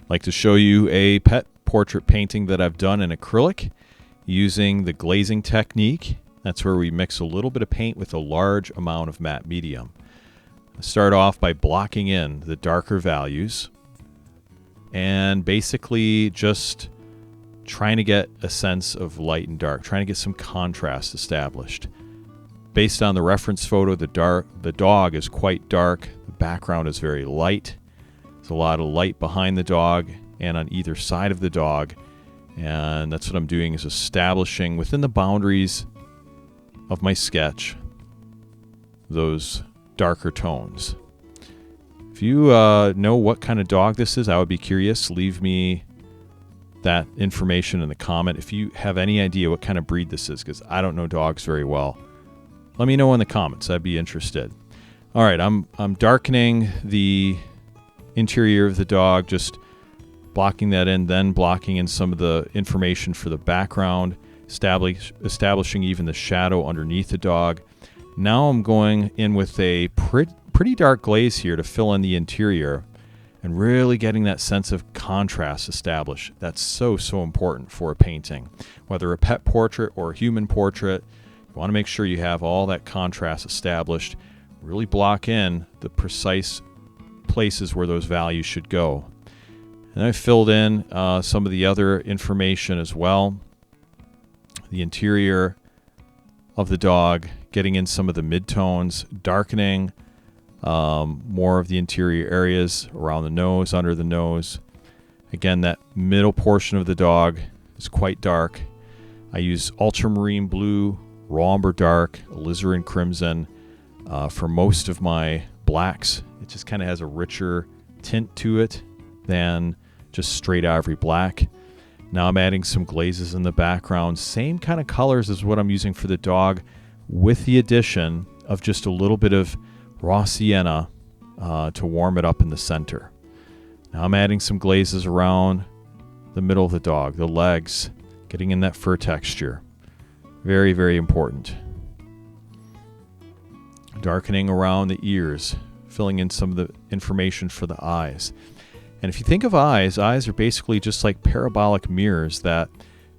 I'd like to show you a pet portrait painting that I've done in acrylic using the glazing technique. That's where we mix a little bit of paint with a large amount of matte medium. I start off by blocking in the darker values and basically just trying to get a sense of light and dark, trying to get some contrast established. Based on the reference photo, the dog is quite dark, the background is very light. There's a lot of light behind the dog and on either side of the dog, and that's what I'm doing, is establishing within the boundaries of my sketch those darker tones. If you know what kind of dog this is, I would be curious. Leave me that information in the comment. If you have any idea what kind of breed this is, because I don't know dogs very well, let me know in the comments. I'd be interested. All right, I'm darkening the interior of the dog, just blocking that in, then blocking in some of the information for the background, establishing even the shadow underneath the dog. Now I'm going in with a pretty dark glaze here to fill in the interior and really getting that sense of contrast established. That's so important for a painting. Whether a pet portrait or a human portrait, you want to make sure you have all that contrast established. Really block in the precise places where those values should go. And I filled in some of the other information as well. The interior of the dog, getting in some of the midtones, darkening more of the interior areas around the nose, under the nose. Again, that middle portion of the dog is quite dark. I use ultramarine blue, raw umber dark, alizarin crimson for most of my blacks. It just kind of has a richer tint to it than just straight ivory black. Now I'm adding some glazes in the background. Same kind of colors as what I'm using for the dog, with the addition of just a little bit of raw sienna to warm it up in the center. Now I'm adding some glazes around the middle of the dog, the legs, getting in that fur texture. Very important. Darkening around the ears, filling in some of the information for the eyes. And if you think of eyes are basically just like parabolic mirrors that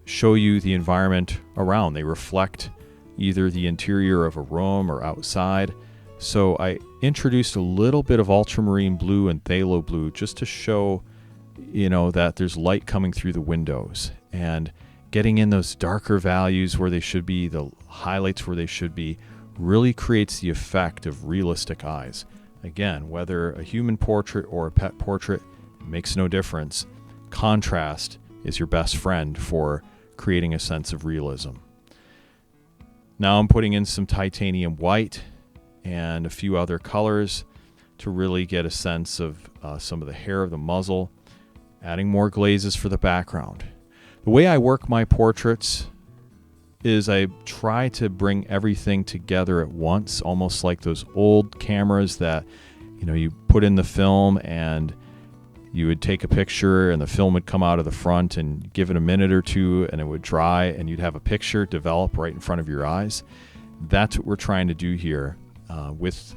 show you the environment around. They reflect either the interior of a room or outside. So I introduced a little bit of ultramarine blue and phthalo blue just to show, that there's light coming through the windows, and getting in those darker values where they should be, the highlights where they should be, really creates the effect of realistic eyes. Again, whether a human portrait or a pet portrait, it makes no difference. Contrast is your best friend for creating a sense of realism. Now I'm putting in some titanium white and a few other colors to really get a sense of some of the hair of the muzzle, adding more glazes for the background. The way I work my portraits is I try to bring everything together at once, almost like those old cameras that you put in the film and you would take a picture and the film would come out of the front, and give it a minute or two and it would dry and you'd have a picture develop right in front of your eyes. That's what we're trying to do here with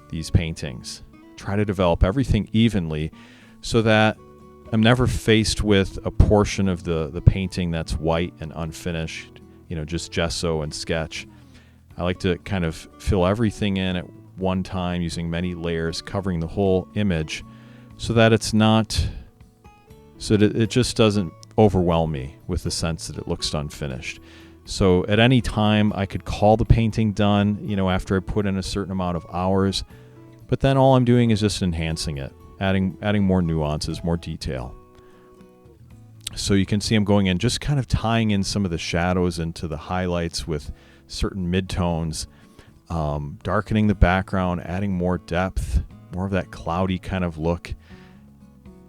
these paintings. Try to develop everything evenly so that I'm never faced with a portion of the painting that's white and unfinished, just gesso and sketch. I like to kind of fill everything in at one time using many layers, covering the whole image, so that it just doesn't overwhelm me with the sense that it looks unfinished. So at any time I could call the painting done, after I put in a certain amount of hours, but then all I'm doing is just enhancing it, adding more nuances, more detail. So you can see I'm going in, just kind of tying in some of the shadows into the highlights with certain midtones, darkening the background, adding more depth, more of that cloudy kind of look,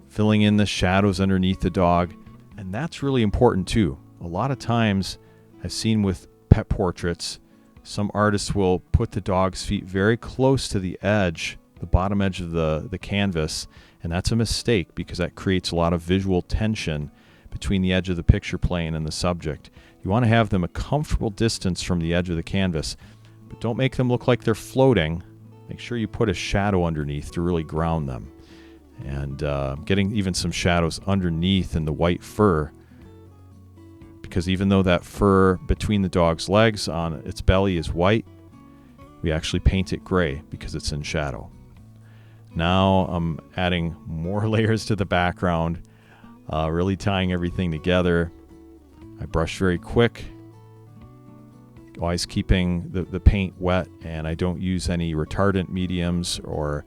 filling in the shadows underneath the dog. And that's really important too. A lot of times I've seen with pet portraits, some artists will put the dog's feet very close to the edge, the bottom edge of the canvas, and that's a mistake because that creates a lot of visual tension between the edge of the picture plane and the subject. You want to have them a comfortable distance from the edge of the canvas, but don't make them look like they're floating. Make sure you put a shadow underneath to really ground them. And getting even some shadows underneath in the white fur, because even though that fur between the dog's legs on its belly is white, we actually paint it gray because it's in shadow. Now I'm adding more layers to the background, really tying everything together. I brush very quick, always keeping the paint wet, and I don't use any retardant mediums or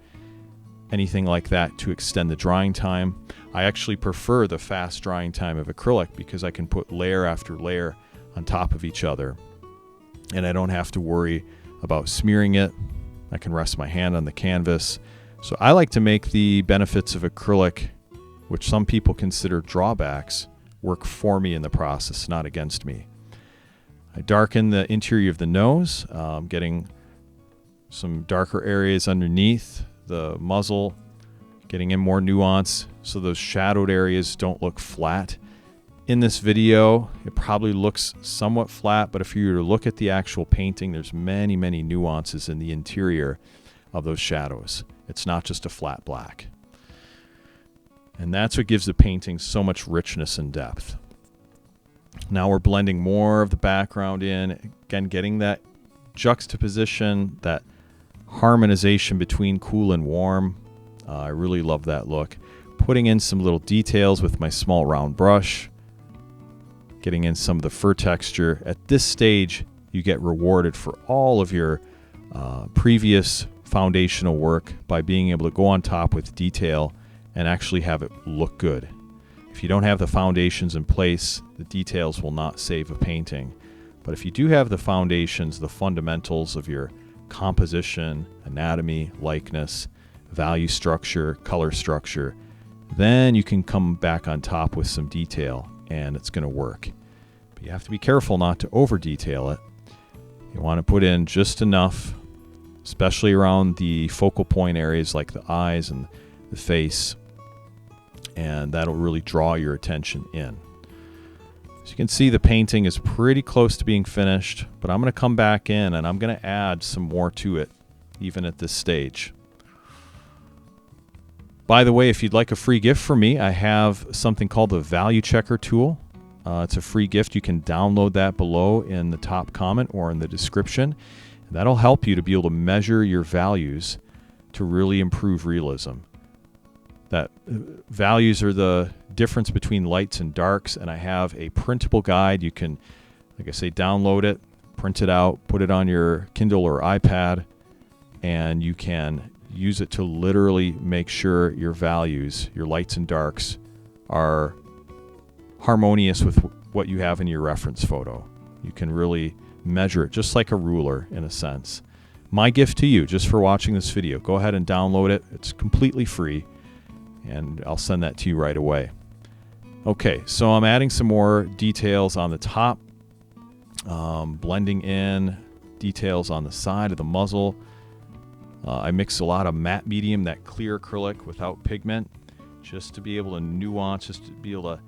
anything like that to extend the drying time. I actually prefer the fast drying time of acrylic because I can put layer after layer on top of each other, and I don't have to worry about smearing it. I can rest my hand on the canvas. So I like to make the benefits of acrylic, which some people consider drawbacks, work for me in the process, not against me. I darken the interior of the nose, getting some darker areas underneath the muzzle, getting in more nuance so those shadowed areas don't look flat. In this video, it probably looks somewhat flat, but if you were to look at the actual painting, there's many, many nuances in the interior of those shadows. It's not just a flat black. And that's what gives the painting so much richness and depth. Now we're blending more of the background in, again, getting that juxtaposition, that harmonization between cool and warm. I really love that look. Putting in some little details with my small round brush, getting in some of the fur texture. At this stage, you get rewarded for all of your previous foundational work by being able to go on top with detail and actually have it look good. If you don't have the foundations in place, the details will not save a painting. But if you do have the foundations, the fundamentals of your composition, anatomy, likeness, value structure, color structure, then you can come back on top with some detail and it's going to work. But you have to be careful not to over detail it. You want to put in just enough, especially around the focal point areas like the eyes and the face, and that'll really draw your attention in. As you can see, the painting is pretty close to being finished, but I'm going to come back in and I'm going to add some more to it, even at this stage. By the way, if you'd like a free gift from me, I have something called the Value Checker tool. It's a free gift. You can download that below in the top comment or in the description. That'll help you to be able to measure your values to really improve realism. That values are the difference between lights and darks, and I have a printable guide. You can, like I say, download it, print it out, put it on your Kindle or iPad, and you can use it to literally make sure your values, your lights and darks, are harmonious with what you have in your reference photo. You can really measure it just like a ruler in a sense. My gift to you, just for watching this video, go ahead and download it. It's completely free, and I'll send that to you right away. Okay, so I'm adding some more details on the top, blending in details on the side of the muzzle. I mix a lot of matte medium, that clear acrylic without pigment, just to be able to nuance, just to be able to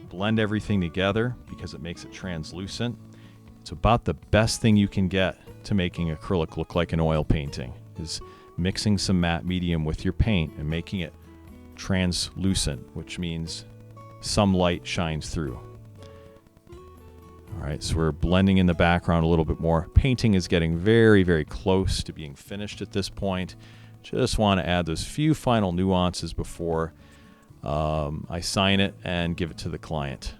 blend everything together because it makes it translucent. It's about the best thing you can get to making acrylic look like an oil painting, is mixing some matte medium with your paint and making it translucent, which means some light shines through. All right, so we're blending in the background a little bit more. Painting is getting very, very close to being finished at this point. Just want to add those few final nuances before I sign it and give it to the client.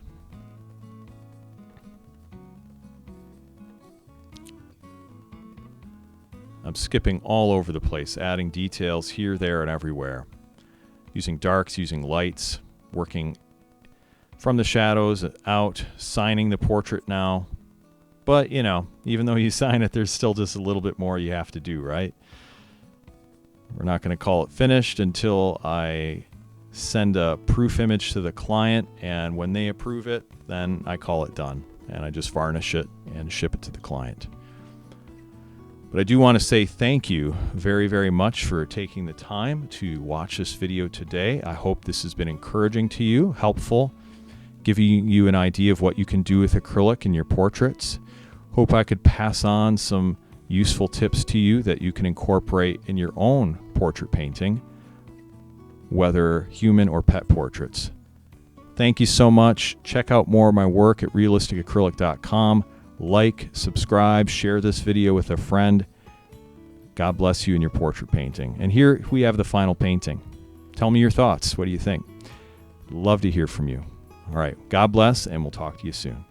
I'm skipping all over the place, adding details here, there, and everywhere. Using darks, using lights, working from the shadows out, signing the portrait now. But, you know, even though you sign it, there's still just a little bit more you have to do, right? We're not going to call it finished until I send a proof image to the client, and when they approve it, then I call it done, and I just varnish it and ship it to the client. But I do want to say thank you very, very much for taking the time to watch this video today. I hope this has been encouraging to you, helpful, giving you an idea of what you can do with acrylic in your portraits. Hope I could pass on some useful tips to you that you can incorporate in your own portrait painting. whether human or pet portraits. Thank you so much. Check out more of my work at realisticacrylic.com. Like, subscribe, share this video with a friend. God bless you in your portrait painting. And here we have the final painting. Tell me your thoughts. What do you think? Love to hear from you. All right. God bless, and we'll talk to you soon.